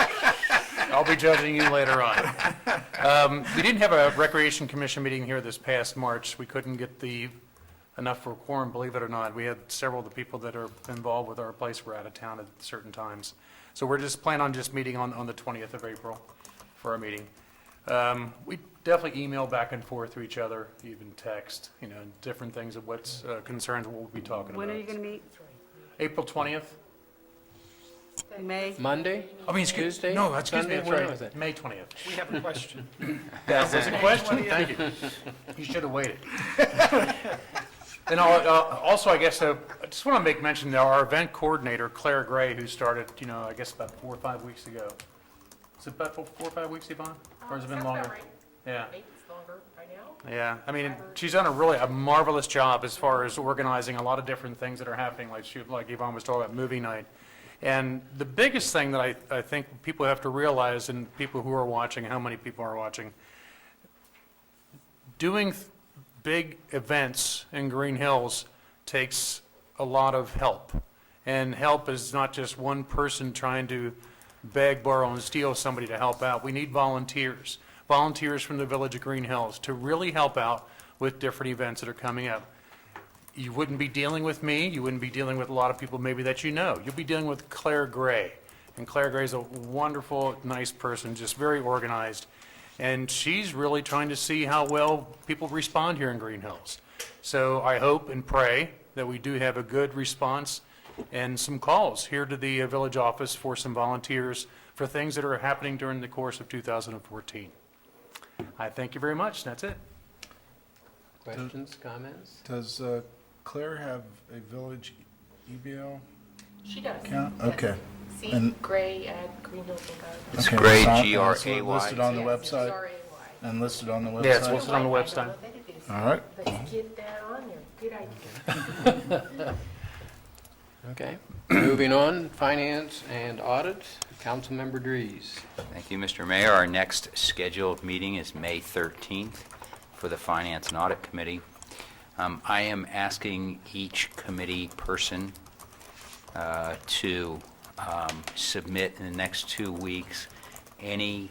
M: I'll be judging you later on. We didn't have a Recreation Commission meeting here this past March. We couldn't get enough for a quorum, believe it or not. We had several of the people that are involved with our place were out of town at certain times. So we're just planning on just meeting on the 20th of April for our meeting. We definitely email back and forth to each other, even text, different things of what's concerns, what we'll be talking about.
C: When are you going to meet?
M: April 20th?
C: May?
A: Monday?
M: I mean, excuse
A: Tuesday?
M: No, excuse me,
A: Sunday?
M: that's
A: When
M: right.
A: was it?
M: May 20th.
I: We have a question.
M: That was a question? Thank you. You should have waited. And also, I guess, I just want to make mention that our event coordinator, Claire Gray, who started, I guess about 4 or 5 weeks ago. Is it about 4 or 5 weeks, Yvonne? Or has it been
G: Sounds
M: longer?
G: about right.
M: Yeah.
G: Maybe it's longer by now.
M: Yeah, I mean, she's done a marvelous job as far as organizing a lot of different things that are happening, like Yvonne was talking about movie night. And the biggest thing that I think people have to realize, and people who are watching, how many people are watching, doing big events in Green Hills takes a lot of help. And help is not just one person trying to beg, borrow, and steal somebody to help out. We need volunteers from the village of Green Hills to really help out with different events that are coming up. You wouldn't be dealing with me, you wouldn't be dealing with a lot of people maybe that you know. You'll be dealing with Claire Gray. And Claire Gray is a wonderful, nice person, just very organized. And she's really trying to see how well people respond here in Green Hills. So I hope and pray that we do have a good response and some calls here to the village office for some volunteers for things that are happening during the course of 2014. I thank you very much. That's it.
A: Questions, comments?
J: Does Claire have a village email
G: She does.
J: account?
G: Yes.
J: Okay.
G: C.
J: And-
G: Gray at Greenhills.gov.
E: It's
J: Okay,
E: Gray,
J: it's on-
E: G-R-A-Y.
J: it's listed on the
G: Yes,
J: website?
G: G-R-A-Y.
J: And listed on the website?
M: Yeah, it's listed on the
G: I don't
M: website.
G: know what it is.
J: All right.
G: Let's get that on there. Good idea.
A: Okay. Moving on, finance and audit, Councilmember Dries.
E: Thank you, Mr. Mayor. Our next scheduled meeting is May 13th for the Finance and Audit Committee. I am asking each committee person to submit in the next 2 weeks any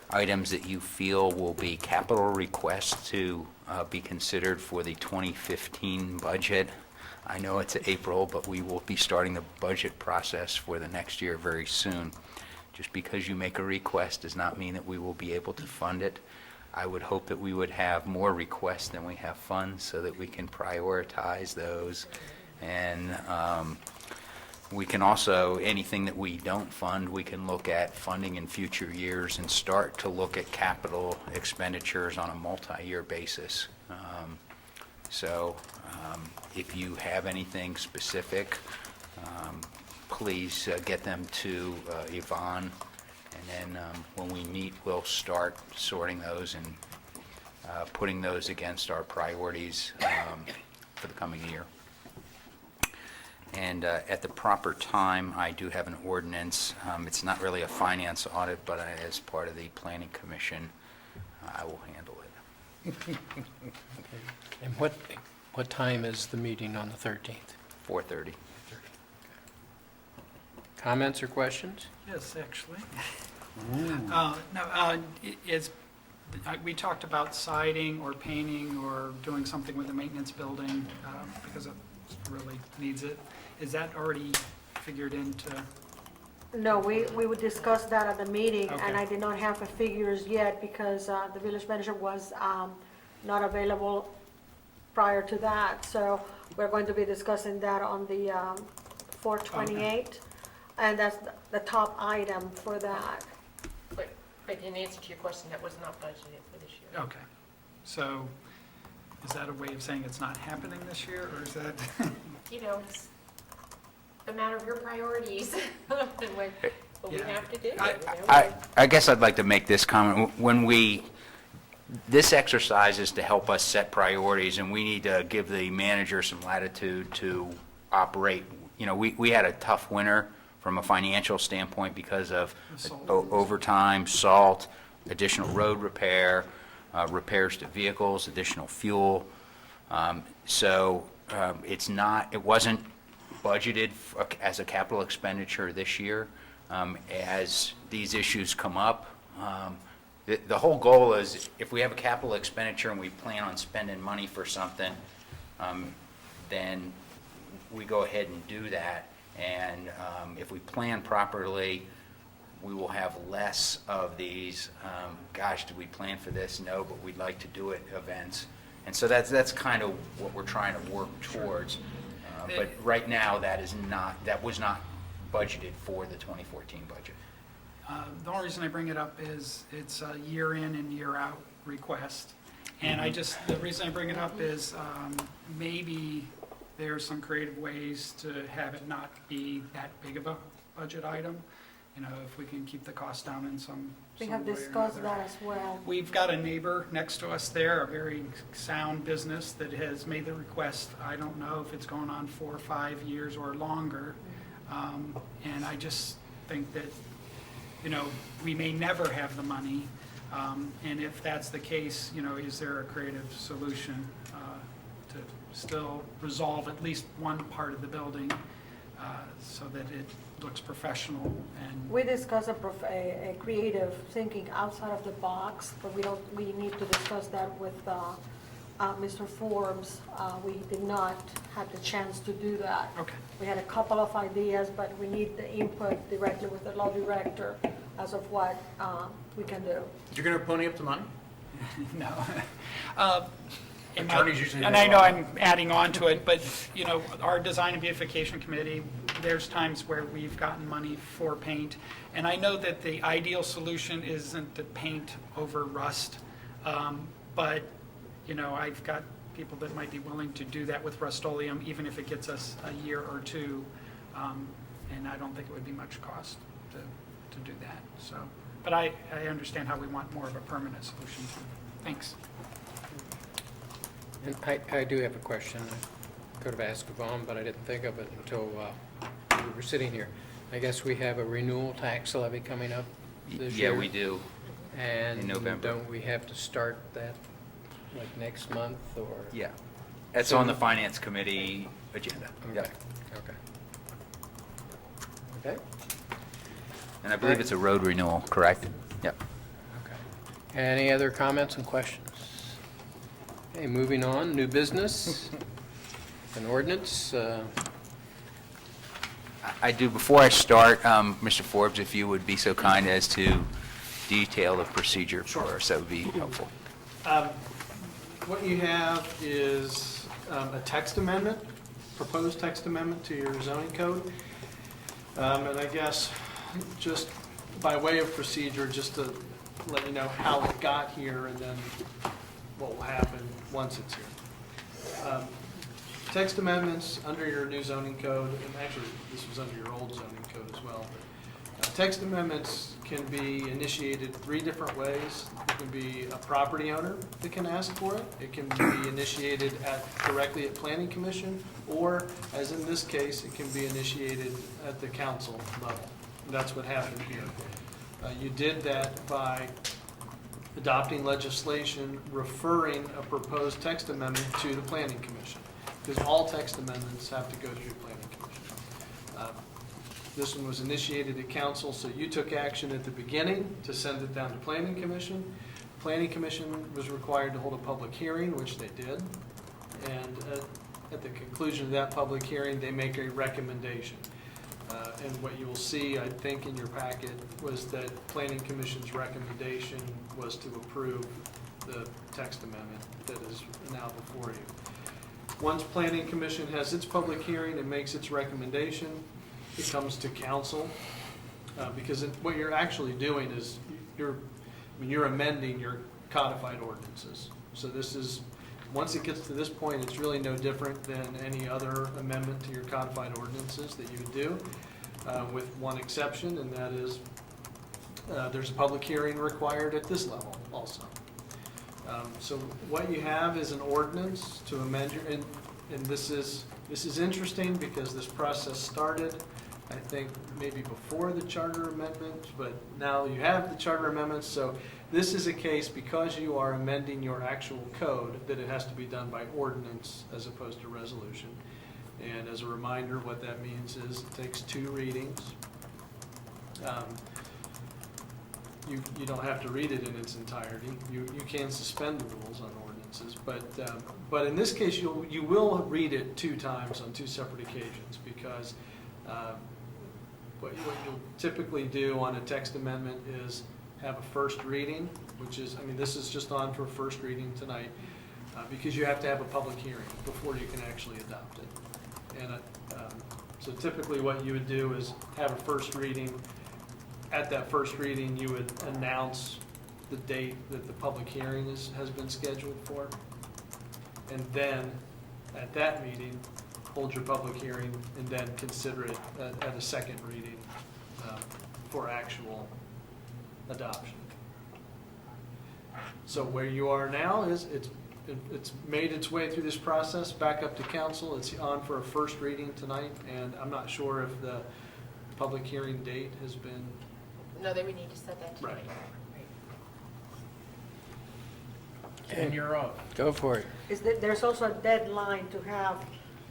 E: items that you feel will be capital requests to be considered for the 2015 budget. I know it's April, but we will be starting the budget process for the next year very soon. Just because you make a request does not mean that we will be able to fund it. I would hope that we would have more requests than we have funds so that we can prioritize those. And we can also, anything that we don't fund, we can look at funding in future years and start to look at capital expenditures on a multi-year basis. So if you have anything specific, please get them to Yvonne, and then when we meet, we'll start sorting those and putting those against our priorities for the coming year. And at the proper time, I do have an ordinance. It's not really a finance audit, but as part of the Planning Commission, I will handle it.
A: And what time is the meeting on the 13th?
E: 4:30.
A: Comments or questions?
I: Yes, actually. We talked about siding or painting or doing something with the maintenance building because it really needs it. Is that already figured into?
K: No, we would discuss that at the meeting, and
I: Okay.
K: I did not have the figures yet because the village manager was not available prior to that. So we're going to be discussing that on the 4/28, and that's the top item for that.
G: But in answer to your question, that was not budgeted for this year.
I: Okay. So Is that a way of saying it's not happening this year, or is that?
G: You know, it's a matter of your priorities and what we
I: Yeah.
G: have to do.
E: I guess I'd like to make this comment. This exercise is to help us set priorities, and we need to give the manager some latitude to operate. You know, we had a tough winter from a financial standpoint because of
I: Salt.
E: overtime, salt, additional road repair, repairs to vehicles, additional fuel. It wasn't budgeted as a capital expenditure this year. As these issues come up, the whole goal is if we have a capital expenditure and we plan on spending money for something, then we go ahead and do that. And if we plan properly, we will have less of these, gosh, did we plan for this? No, but we'd like to do it events. And so that's kind of what we're trying to work towards. But right now, that was not budgeted for the 2014 budget.
I: The only reason I bring it up is it's a year in and year out request. And the reason I bring it up is maybe there's some creative ways to have it not be that big of a budget item. You know, if we can keep the cost down in some
K: We
I: way
K: have
I: or
K: discussed
I: another.
K: that as well.
I: We've got a neighbor next to us there, a very sound business that has made the request. I don't know if it's going on 4 or 5 years or longer. And I just think that, you know, we may never have the money. And if that's the case, you know, is there a creative solution to still resolve at least one part of the building so that it looks professional and
K: We discussed a creative thinking outside of the box, but we need to discuss that with Mr. Forbes. We did not have the chance to do that.
I: Okay.
K: We had a couple of ideas, but we need the input directly with the law director as of what we can do.
M: You're going to pony up the money?
I: no.
M: Attorneys usually
I: And
M: have
I: I
M: a
I: know
M: lot.
I: I'm adding on to it, but, you know, our design and beautification committee, there's times where we've gotten money for paint. And I know that the ideal solution isn't to paint over rust. But, you know, I've got people that might be willing to do that with Rust-Oleum, even if it gets us a year or two. And I don't think it would be much cost to do that, so. But I understand how we want more of a permanent solution. Thanks.
A: And I do have a question. I could have asked Yvonne, but I didn't think of it until we were sitting here. I guess we have a renewal tax levy coming up this year.
E: Yeah, we do.
A: And
E: in November.
A: don't we have to start that like next month or?
E: Yeah. That's on the finance committee agenda.
A: Okay, okay. Okay,
E: And I believe it's a road renewal, correct? Yep.
A: okay. Any other comments and questions? Okay, moving on, new business, an ordinance.
E: I do, before I start, Mr. Forbes, if you would be so kind as to detail the procedure for us, that would be helpful.
D: What you have is a text amendment, proposed text amendment to your zoning code. And I guess, just by way of procedure, just to let you know how it got here and then what will happen once it's here. Text amendments under your new zoning code, and actually, this was under your old zoning code as well. Text amendments can be initiated 3 different ways. It can be a property owner that can ask for it. It can be initiated directly at Planning Commission, or, as in this case, it can be initiated at the council level. That's what happened here. You did that by adopting legislation referring a proposed text amendment to the Planning Commission, because all text amendments have to go through Planning Commission. This one was initiated at council, so you took action at the beginning to send it down to Planning Commission. Planning Commission was required to hold a public hearing, which they did. And at the conclusion of that public hearing, they make a recommendation. And what you will see, I think, in your packet was that Planning Commission's recommendation was to approve the text amendment that is now before you. Once Planning Commission has its public hearing and makes its recommendation, it comes to council, because what you're actually doing is you're amending your codified ordinances. So this is once it gets to this point, it's really no different than any other amendment to your codified ordinances that you would do, with one exception, and that is there's a public hearing required at this level also. So what you have is an ordinance to amend your, and this is interesting because this process started, I think, maybe before the charter amendment, but now you have the charter amendments. So this is a case, because you are amending your actual code, that it has to be done by ordinance as opposed to resolution. And as a reminder, what that means is it takes 2 readings. You don't have to read it in its entirety. You can suspend the rules on ordinances, but in this case, you will read it 2 times on 2 separate occasions, because what you'll typically do on a text amendment is have a first reading, which is, I mean, this is just on for first reading tonight, because you have to have a public hearing before you can actually adopt it. And so typically what you would do is have a first reading. At that first reading, you would announce the date that the public hearing has been scheduled for. And then, at that meeting, hold your public hearing and then consider it at a second reading for actual adoption. So where you are now is it's made its way through this process, back up to council. It's on for a first reading tonight, and I'm not sure if the public hearing date has been...
G: No, then we need to set that tonight.
D: Right.
A: And you're on. Go for it.
K: Is that there's also a deadline to have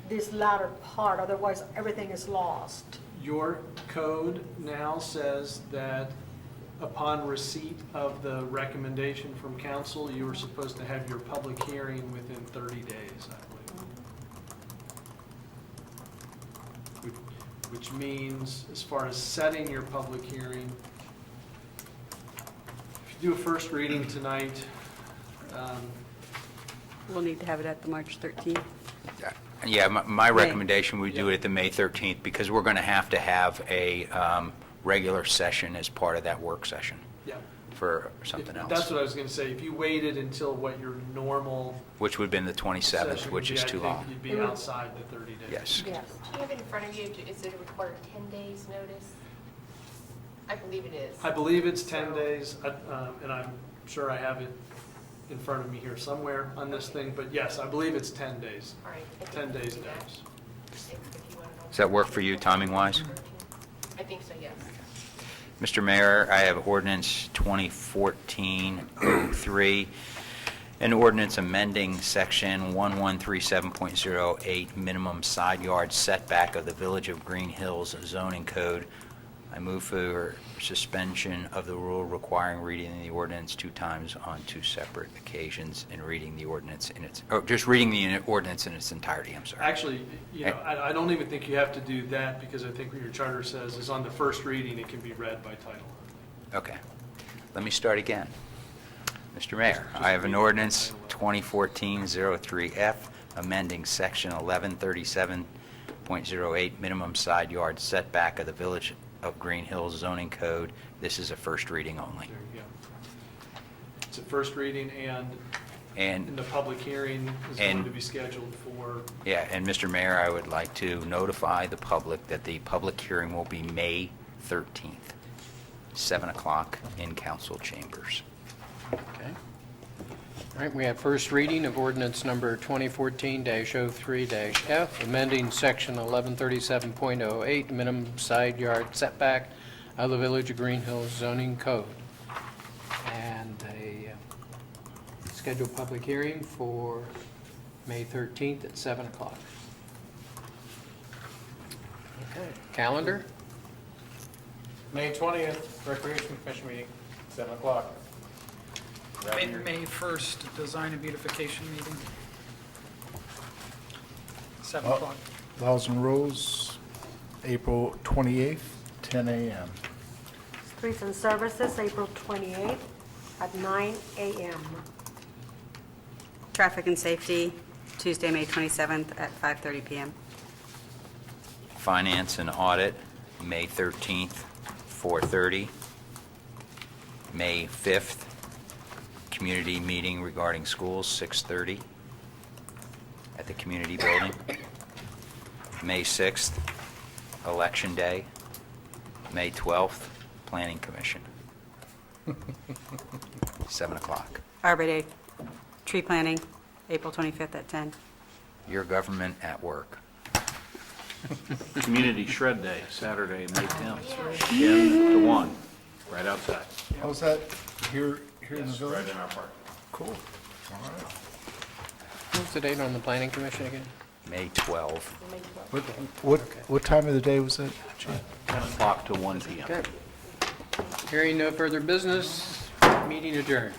K: this latter part, otherwise everything is lost.
D: Your code now says that upon receipt of the recommendation from council, you are supposed to have your public hearing within 30 days, I believe. Which means, as far as setting your public hearing, if you do a first reading tonight,
C: We'll need to have it at the March 13th.
E: Yeah, my recommendation, we do it at the May 13th, because we're going to have a regular session as part of that work session
D: yeah.
E: for something else.
D: That's what I was going to say. If you waited until what your normal
E: Which would have been the 27th,
D: session
E: which
D: would
E: is
D: be,
E: too
D: I think
E: long.
D: you'd be outside the 30 days.
E: Yes.
K: Yes.
G: Do you have it in front of you? Is it required 10 days notice? I believe it is.
D: I believe it's 10 days, and I'm sure I have it in front of me here somewhere on this thing, but yes, I believe it's 10 days.
G: All right. I think
D: 10
G: we can
D: days
G: do that.
D: notice.
G: If you want to know.
E: Does that work for you, timing-wise?
G: I think so, yes.
E: Mr. Mayor, I have ordinance 2014-03, an ordinance amending section 1137.08, minimum side yard setback of the Village of Greenhills zoning code. I move for suspension of the rule requiring reading the ordinance 2 times on 2 separate occasions and reading the ordinance in its, or just reading the ordinance in its entirety, I'm sorry.
D: Actually, I don't even think you have to do that, because I think what your charter says is on the first reading, it can be read by title.
E: Okay. Let me start again. Mr. Mayor, I have an ordinance 2014-03F amending section 1137.08 minimum side yard setback of the Village of Greenhills zoning code. This is a first reading only.
D: There you go. It's a first reading, and
E: And,
D: the public hearing is going to be scheduled for,
E: yeah, and Mr. Mayor, I would like to notify the public that the public hearing will be May 13th, 7 o'clock in council chambers.
A: Okay. All right, we have first reading of ordinance number 2014-03-F, amending section 1137.08, minimum side yard setback of the Village of Greenhills zoning code. And a scheduled public hearing for May 13th at 7 o'clock. Okay, calendar?
M: May 20th, Recreation Commission meeting, 7 o'clock.
I: May 1st, Design and Beautification meeting, 7
J: Oh.
I: o'clock.
J: Laws and Rules, April 28th, 10 a.m.
K: Streets and Services, April 28th at 9 a.m.
C: Traffic and Safety, Tuesday, May 27th at 5:30 PM.
E: Finance and Audit, May 13th, 4:30. May 5th, Community Meeting regarding schools, 6:30. at the community building. May 6th, Election Day. May 12th, Planning Commission. 7 o'clock.
C: Arbor Day, tree planting, April 25th at 10.
E: Your government at work.
B: Community Shred Day, Saturday, May 10th, 10 to 1, right outside.
J: Oh, is that here in the
B: Yes,
J: village?
B: right in our park.
J: Cool. All right.
A: What's the date on the planning commission again?
E: May 12th.
J: What time of the day was it, Chief?
B: 10 o'clock to 1 p.m.
A: Okay. Hearing no further business, meeting adjourned.